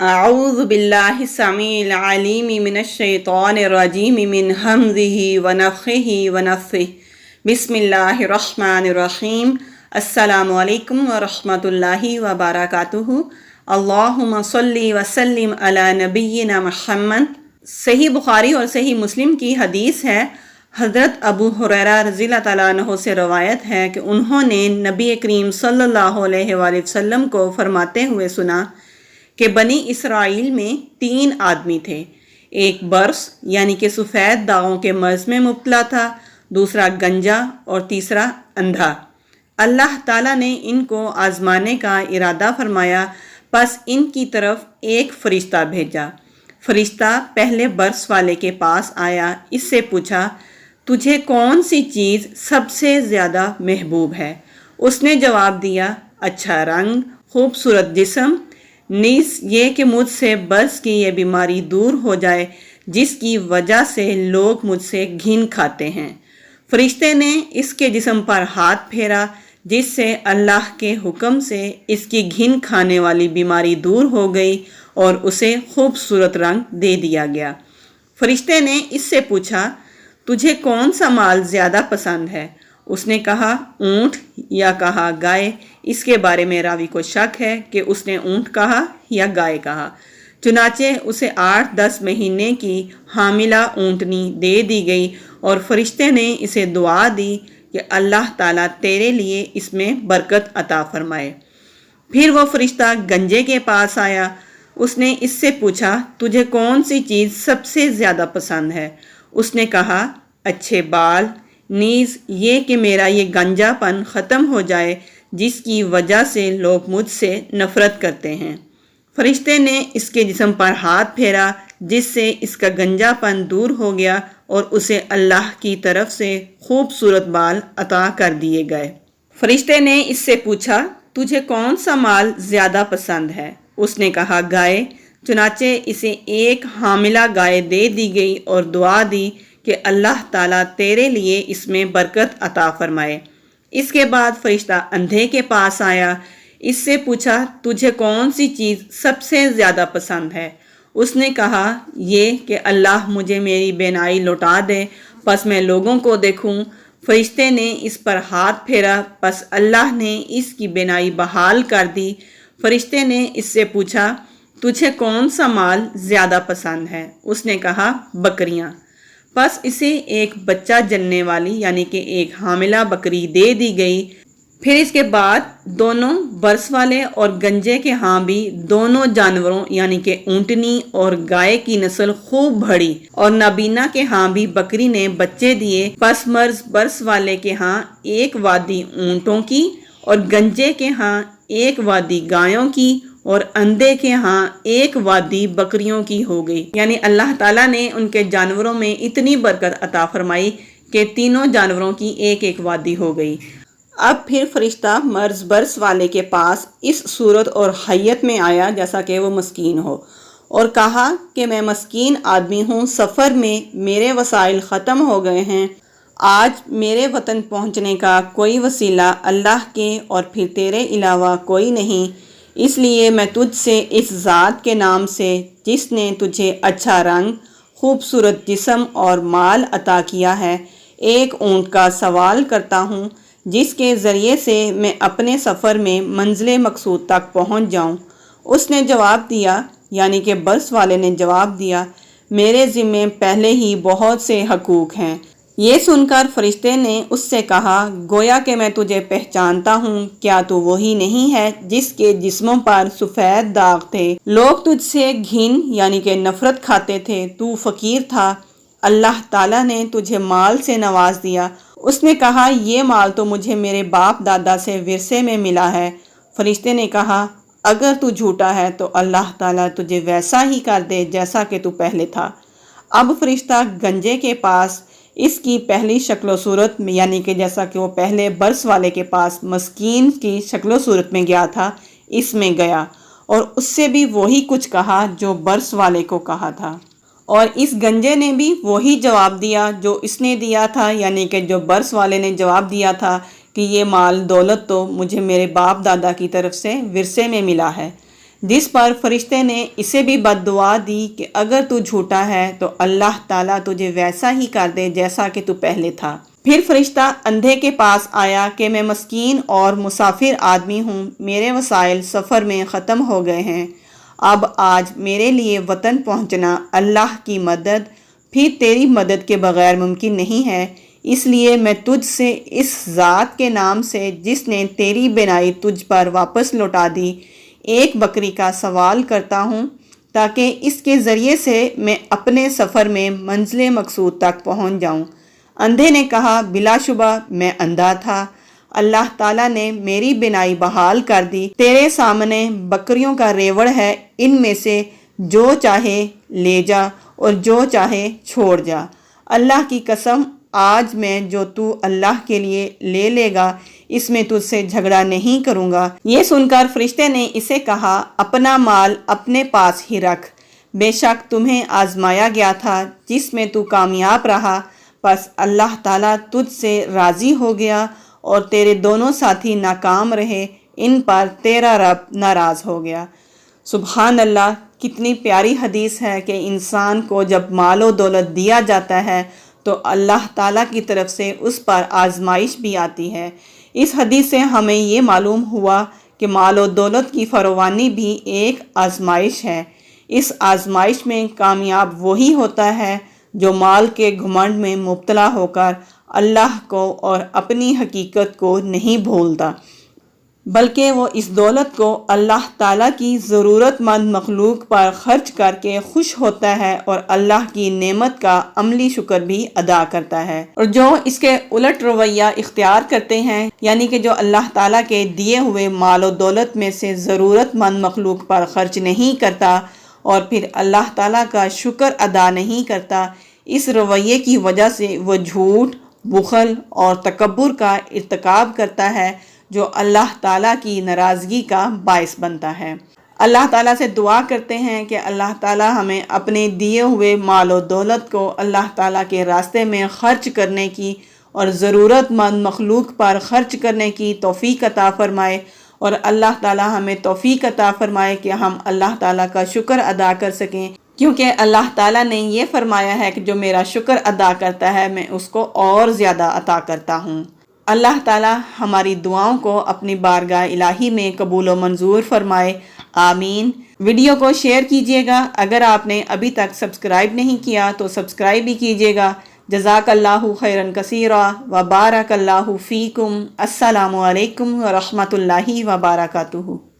اعوذ باللہ السمیع العلیم من الشیطان الرجیم من ہمزہ ونفخہ ونفثہ بسم اللہ الرحمن الرحیم۔ السلام علیکم ورحمۃ اللہ وبرکاتہ۔ اللہم صلی وسلم علی نبینا محمد۔ صحیح بخاری اور صحیح مسلم کی حدیث ہے، حضرت ابو ہریرہ رضی اللہ تعالیٰ عنہ سے روایت ہے کہ انہوں نے نبی کریم صلی اللہ علیہ وآلہ وسلم کو فرماتے ہوئے سنا کہ بنی اسرائیل میں 3 آدمی تھے، ایک برص یعنی کہ سفید داغوں کے مرض میں مبتلا تھا، دوسرا گنجا اور تیسرا اندھا۔ اللہ تعالیٰ نے ان کو آزمانے کا ارادہ فرمایا، پس ان کی طرف ایک فرشتہ بھیجا۔ فرشتہ پہلے برص والے کے پاس آیا، اس سے پوچھا، تجھے کون سی چیز سب سے زیادہ محبوب ہے؟ اس نے جواب دیا، اچھا رنگ، خوبصورت جسم، نیز یہ کہ مجھ سے برص کی یہ بیماری دور ہو جائے جس کی وجہ سے لوگ مجھ سے گھن کھاتے ہیں۔ فرشتے نے اس کے جسم پر ہاتھ پھیرا، جس سے اللہ کے حکم سے اس کی گھن کھانے والی بیماری دور ہو گئی اور اسے خوبصورت رنگ دے دیا گیا۔ فرشتے نے اس سے پوچھا، تجھے کون سا مال زیادہ پسند ہے؟ اس نے کہا، اونٹ، یا کہا گائے۔ اس کے بارے میں راوی کو شک ہے کہ اس نے اونٹ کہا یا گائے کہا، چنانچہ اسے 8-10 مہینے کی حاملہ اونٹنی دے دی گئی اور فرشتے نے اسے دعا دی کہ اللہ تعالیٰ تیرے لیے اس میں برکت عطا فرمائے۔ پھر وہ فرشتہ گنجے کے پاس آیا، اس نے اس سے پوچھا، تجھے کون سی چیز سب سے زیادہ پسند ہے؟ اس نے کہا، اچھے بال، نیز یہ کہ میرا یہ گنجا پن ختم ہو جائے جس کی وجہ سے لوگ مجھ سے نفرت کرتے ہیں۔ فرشتے نے اس کے جسم پر ہاتھ پھیرا، جس سے اس کا گنجا پن دور ہو گیا اور اسے اللہ کی طرف سے خوبصورت بال عطا کر دیے گئے۔ فرشتے نے اس سے پوچھا، تجھے کون سا مال زیادہ پسند ہے؟ اس نے کہا، گائے۔ چنانچہ اسے ایک حاملہ گائے دے دی گئی اور دعا دی کہ اللہ تعالیٰ تیرے لیے اس میں برکت عطا فرمائے۔ اس کے بعد فرشتہ اندھے کے پاس آیا، اس سے پوچھا، تجھے کون سی چیز سب سے زیادہ پسند ہے؟ اس نے کہا، یہ کہ اللہ مجھے میری بینائی لوٹا دے، پس میں لوگوں کو دیکھوں۔ فرشتے نے اس پر ہاتھ پھیرا، پس اللہ نے اس کی بینائی بحال کر دی۔ فرشتے نے اس سے پوچھا، تجھے کون سا مال زیادہ پسند ہے؟ اس نے کہا، بکریاں۔ پس اسے ایک بچہ جننے والی یعنی کہ ایک حاملہ بکری دے دی گئی۔ پھر اس کے بعد دونوں برص والے اور گنجے کے ہاں بھی دونوں جانوروں یعنی کہ اونٹنی اور گائے کی نسل خوب بڑھی، اور نابینا کے ہاں بھی بکری نے بچے دیے۔ پس مرض برص والے کے ہاں ایک وادی اونٹوں کی، اور گنجے کے ہاں ایک وادی گایوں کی، اور اندھے کے ہاں ایک وادی بکریوں کی ہو گئی۔ یعنی اللہ تعالیٰ نے ان کے جانوروں میں اتنی برکت عطا فرمائی کہ تینوں جانوروں کی ایک ایک وادی ہو گئی۔ اب پھر فرشتہ مرض برص والے کے پاس اس صورت اور حیت میں آیا جیسا کہ وہ مسکین ہو، اور کہا کہ میں مسکین آدمی ہوں، سفر میں میرے وسائل ختم ہو گئے ہیں، آج میرے وطن پہنچنے کا کوئی وسیلہ اللہ کے اور پھر تیرے علاوہ کوئی نہیں، اس لیے میں تجھ سے اس ذات کے نام سے جس نے تجھے اچھا رنگ، خوبصورت جسم اور مال عطا کیا ہے، ایک اونٹ کا سوال کرتا ہوں جس کے ذریعے سے میں اپنے سفر میں منزل مقصود تک پہنچ جاؤں۔ اس نے جواب دیا، یعنی کہ برص والے نے جواب دیا، میرے ذمے پہلے ہی بہت سے حقوق ہیں۔ یہ سن کر فرشتے نے اس سے کہا، گویا کہ میں تجھے پہچانتا ہوں، کیا تو وہی نہیں ہے جس کے جسموں پر سفید داغ تھے؟ لوگ تجھ سے گھن یعنی کہ نفرت کھاتے تھے، تو فقیر تھا، اللہ تعالیٰ نے تجھے مال سے نواز دیا۔ اس نے کہا، یہ مال تو مجھے میرے باپ دادا سے ورثے میں ملا ہے۔ فرشتے نے کہا، اگر تو جھوٹا ہے تو اللہ تعالیٰ تجھے ویسا ہی کر دے جیسا کہ تو پہلے تھا۔ اب فرشتہ گنجے کے پاس اس کی پہلی شکل و صورت میں یعنی کہ جیسا کہ وہ پہلے برص والے کے پاس مسکین کی شکل و صورت میں گیا تھا، اس میں گیا اور اس سے بھی وہی کچھ کہا جو برص والے کو کہا تھا، اور اس گنجے نے بھی وہی جواب دیا جو اس نے دیا تھا، یعنی کہ جو برص والے نے جواب دیا تھا کہ یہ مال دولت تو مجھے میرے باپ دادا کی طرف سے ورثے میں ملا ہے۔ جس پر فرشتے نے اسے بھی بد دعا دی کہ اگر تو جھوٹا ہے تو اللہ تعالیٰ تجھے ویسا ہی کر دے جیسا کہ تو پہلے تھا۔ پھر فرشتہ اندھے کے پاس آیا کہ میں مسکین اور مسافر آدمی ہوں، میرے وسائل سفر میں ختم ہو گئے ہیں، اب آج میرے لیے وطن پہنچنا اللہ کی مدد پھر تیری مدد کے بغیر ممکن نہیں ہے، اس لیے میں تجھ سے اس ذات کے نام سے جس نے تیری بینائی تجھ پر واپس لوٹا دی ایک بکری کا سوال کرتا ہوں تاکہ اس کے ذریعے سے میں اپنے سفر میں منزل مقصود تک پہنچ جاؤں۔ اندھے نے کہا بلا شبہ میں اندھا تھا، اللہ تعالیٰ نے میری بینائی بحال کر دی، تیرے سامنے بکریوں کا ریوڑ ہے، ان میں سے جو چاہے لے جا اور جو چاہے چھوڑ جا، اللہ کی قسم آج میں جو تو اللہ کے لیے لے لے گا اس میں تجھ سے جھگڑا نہیں کروں گا۔ یہ سن کر فرشتے نے اسے کہا اپنا مال اپنے پاس ہی رکھ، بے شک تمہیں آزمایا گیا تھا جس میں تو کامیاب رہا، پس اللہ تعالیٰ تجھ سے راضی ہو گیا اور تیرے دونوں ساتھی ناکام رہے، ان پر تیرا رب ناراض ہو گیا۔ سبحان اللہ، کتنی پیاری حدیث ہے کہ انسان کو جب مال و دولت دیا جاتا ہے تو اللہ تعالیٰ کی طرف سے اس پر آزمائش بھی آتی ہے۔ اس حدیث سے ہمیں یہ معلوم ہوا کہ مال و دولت کی فراوانی بھی ایک آزمائش ہے۔ اس آزمائش میں کامیاب وہی ہوتا ہے جو مال کے گھمنڈ میں مبتلا ہو کر اللہ کو اور اپنی حقیقت کو نہیں بھولتا، بلکہ وہ اس دولت کو اللہ تعالیٰ کی ضرورت مند مخلوق پر خرچ کر کے خوش ہوتا ہے اور اللہ کی نعمت کا عملی شکر بھی ادا کرتا ہے۔ اور جو اس کے الٹ رویہ اختیار کرتے ہیں، یعنی کہ جو اللہ تعالیٰ کے دیے ہوئے مال و دولت میں سے ضرورت مند مخلوق پر خرچ نہیں کرتا اور پھر اللہ تعالیٰ کا شکر ادا نہیں کرتا، اس رویے کی وجہ سے وہ جھوٹ، بخل اور تکبر کا ارتکاب کرتا ہے جو اللہ تعالیٰ کی ناراضگی کا باعث بنتا ہے۔ اللہ تعالیٰ سے دعا کرتے ہیں کہ اللہ تعالیٰ ہمیں اپنے دیے ہوئے مال و دولت کو اللہ تعالیٰ کے راستے میں خرچ کرنے کی اور ضرورت مند مخلوق پر خرچ کرنے کی توفیق عطا فرمائے، اور اللہ تعالیٰ ہمیں توفیق عطا فرمائے کہ ہم اللہ تعالیٰ کا شکر ادا کر سکیں، کیونکہ اللہ تعالیٰ نے یہ فرمایا ہے کہ جو میرا شکر ادا کرتا ہے میں اس کو اور زیادہ عطا کرتا ہوں۔ اللہ تعالیٰ ہماری دعاؤں کو اپنی بارگاہ الہی میں قبول و منظور فرمائے، آمین۔ ویڈیو کو شیئر کیجیے گا، اگر آپ نے ابھی تک سبسکرائب نہیں کیا تو سبسکرائب بھی کیجیے گا۔ جزاک اللہ خیرن کثیرا و بارک اللہ فیکم۔ السلام علیکم ورحمۃ اللہ وبرکاتہ۔